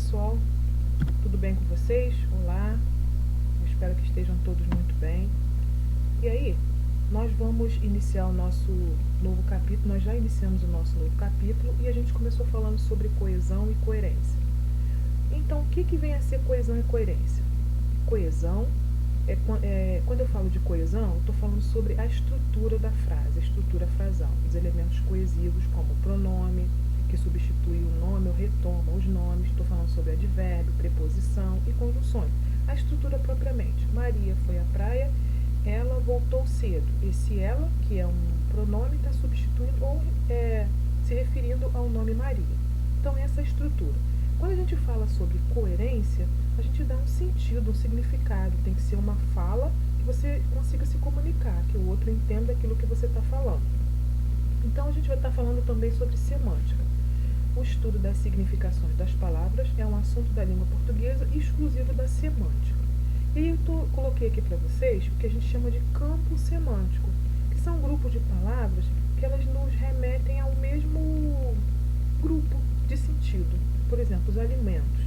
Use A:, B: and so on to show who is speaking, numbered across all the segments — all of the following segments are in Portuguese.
A: pessoal, tudo bem com vocês? Olá, eu espero que estejam todos muito bem. E aí, nós vamos iniciar o nosso novo capítulo, nós já iniciamos o nosso novo capítulo e a gente começou falando sobre coesão e coerência. Então, o que vem a ser coesão e coerência? Coesão quando eu falo de coesão, eu estou falando sobre a estrutura da frase, a estrutura frasal, os elementos coesivos como pronome, que substitui o nome ou retoma os nomes. Estou falando sobre advérbio, preposição e conjunções. A estrutura propriamente. Maria foi à praia, ela voltou cedo. Esse ela, que é um pronome, está substituindo ou se referindo ao nome Maria. Então, essa é a estrutura. Quando a gente fala sobre coerência, a gente dá um sentido, um significado. Tem que ser uma fala que você consiga se comunicar, que o outro entenda aquilo que você está falando. Então, a gente vai estar falando também sobre semântica. O estudo das significações das palavras é um assunto da língua portuguesa exclusivo da semântica. E aí eu coloquei aqui para vocês o que a gente chama de campo semântico, que são grupos de palavras que elas nos remetem ao mesmo grupo de sentido. Por exemplo, os alimentos.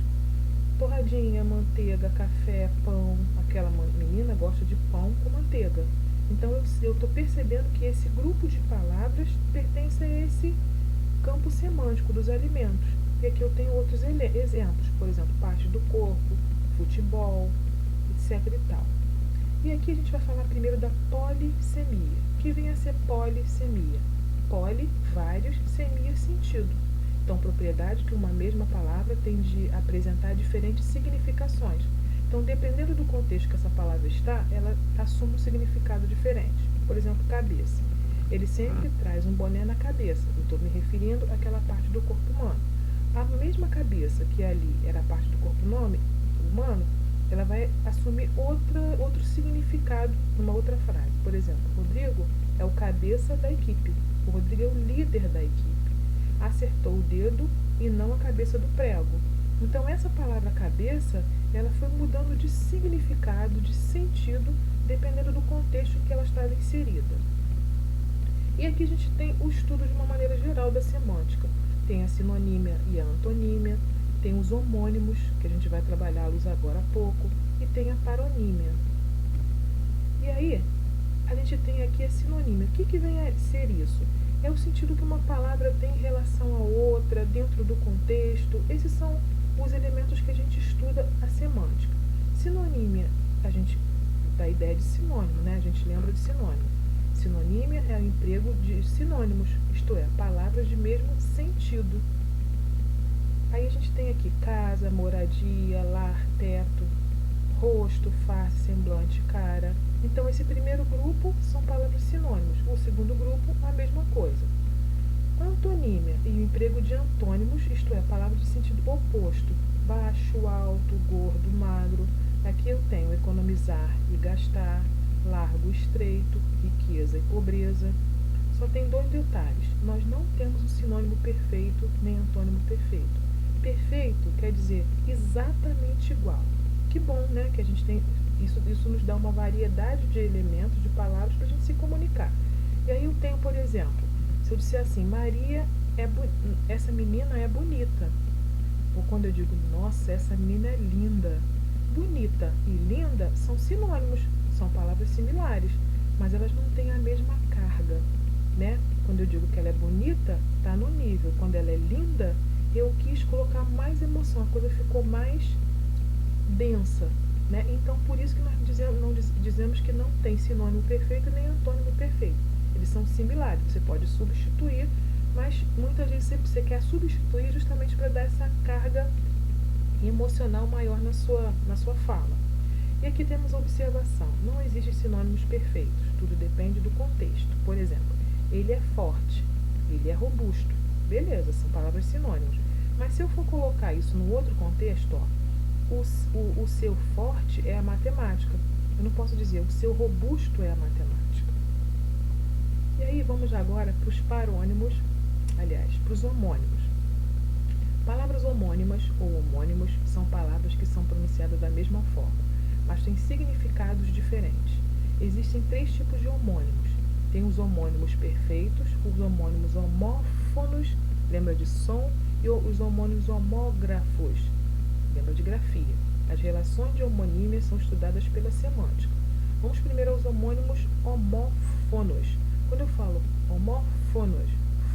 A: Torradinha, manteiga, café, pão. Aquela menina gosta de pão com manteiga. Então eu estou percebendo que esse grupo de palavras pertence a esse campo semântico dos alimentos. E aqui eu tenho outros exemplos, por exemplo, parte do corpo, futebol, etc e tal. E aqui a gente vai falar primeiro da polissemia. O que vem a ser polissemia? Poli, vários, semia, sentido. Então, propriedade que uma mesma palavra tem de apresentar diferentes significações. Então, dependendo do contexto que essa palavra está, ela assume um significado diferente. Por exemplo, cabeça. Ele sempre traz um boné na cabeça. Eu estou me referindo àquela parte do corpo humano. A mesma cabeça que ali era a parte do corpo humano, ela vai assumir outro significado numa outra frase. Por exemplo, Rodrigo é o cabeça da equipe. O Rodrigo é o líder da equipe. Acertou o dedo e não a cabeça do prego. Então, essa palavra cabeça, ela foi mudando de significado, de sentido, dependendo do contexto em que ela estava inserida. E aqui a gente tem o estudo de uma maneira geral da semântica. Tem a sinonímia e a antonímia, tem os homônimos, que a gente vai trabalhá-los agora há pouco, e tem a paronímia. E aí, a gente tem aqui a sinonímia. O que vem a ser isso? É o sentido que uma palavra tem em relação a outra, dentro do contexto. Esses são os elementos que a gente estuda a semântica. Sinonímia, a gente dá a ideia de sinônimo, né? A gente lembra de sinônimo. Sinonímia é o emprego de sinônimos, isto é, palavras de mesmo sentido. Aí a gente tem aqui casa, moradia, lar, teto, rosto, face, semblante, cara. Então, esse primeiro grupo são palavras sinônimos. O segundo grupo, a mesma coisa. Antonímia e o emprego de antônimos, isto é, palavras de sentido oposto. Baixo, alto, gordo, magro. Aqui eu tenho economizar e gastar, largo, estreito, riqueza e pobreza. Só tem dois detalhes. Nós não temos um sinônimo perfeito nem antônimo perfeito. Perfeito quer dizer exatamente igual. Que bom, né, que a gente tem isso nos dá uma variedade de elementos, de palavras para a gente se comunicar. E aí eu tenho, por exemplo, se eu disser assim, Maria essa menina é bonita. Ou quando eu digo, nossa, essa menina é linda. Bonita e linda são sinônimos, são palavras similares, mas elas não têm a mesma carga, né? Quando eu digo que ela é bonita, está no nível. Quando ela é linda, eu quis colocar mais emoção, a coisa ficou mais densa, né? Então, por isso que nós dizemos que não tem sinônimo perfeito nem antônimo perfeito. Eles são similares, você pode substituir, mas muitas vezes você quer substituir justamente para dar essa carga emocional maior na sua fala. E aqui temos a observação. Não existem sinônimos perfeitos, tudo depende do contexto. Por exemplo, ele é forte, ele é robusto. Beleza, são palavras sinônimos. Mas se eu for colocar isso num outro contexto, o seu forte é a matemática. Eu não posso dizer o seu robusto é a matemática. E aí vamos agora para os parônimos, para os homônimos. Palavras homônimas ou homônimos são palavras que são pronunciadas da mesma forma, mas têm significados diferentes. Existem 3 tipos de homônimos. Tem os homônimos perfeitos, os homônimos homófonos, lembra de som, e os homônimos homógrafos. Lembra de grafia. As relações de homonímia são estudadas pela semântica. Vamos primeiro aos homônimos homófonos. Quando eu falo homófonos,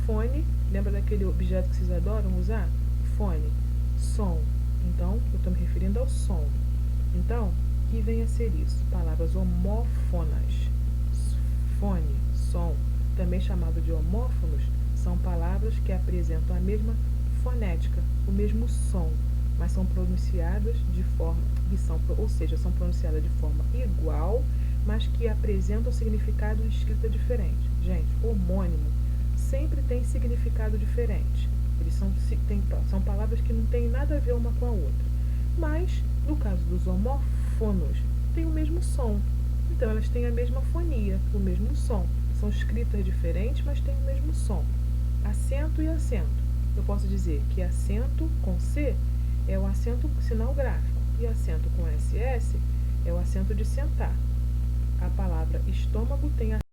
A: fone, lembra daquele objeto que vocês adoram usar? Fone, som. Então, eu estou me referindo ao som. Então, que vem a ser isso? Palavras homófonas. Fone, som, também chamado de homófonos, são palavras que apresentam a mesma fonética, o mesmo som, mas são pronunciadas de forma, ou seja, são pronunciadas de forma igual, mas que apresentam significado de escrita diferente. Gente, homônimo sempre tem significado diferente. Eles são palavras que não têm nada a ver uma com a outra. Mas, no caso dos homófonos, tem o mesmo som. Então, elas têm a mesma fonia, o mesmo som. São escritas diferentes, mas têm o mesmo som. Acento e acento. Eu posso dizer que acento com C é o acento sinal gráfico e acento com SS é o acento de sentar. A palavra estômago tem